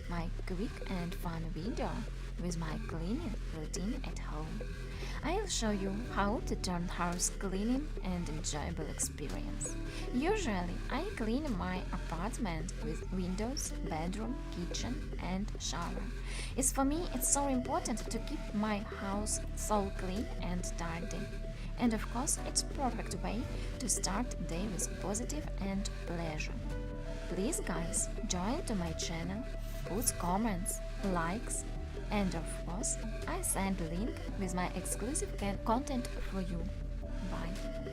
my quick and fun video with my cleaning routine at home. I'll show you how to turn house cleaning an enjoyable experience. Usually, I clean my apartment with windows, bedroom, kitchen, and shower. For me, it's so important to keep my house so clean and tidy. And of course, it's perfect way to start day with positive and pleasure. Please guys, join to my channel, put comments, likes, and of course, I send link with my exclusive content for you. Bye.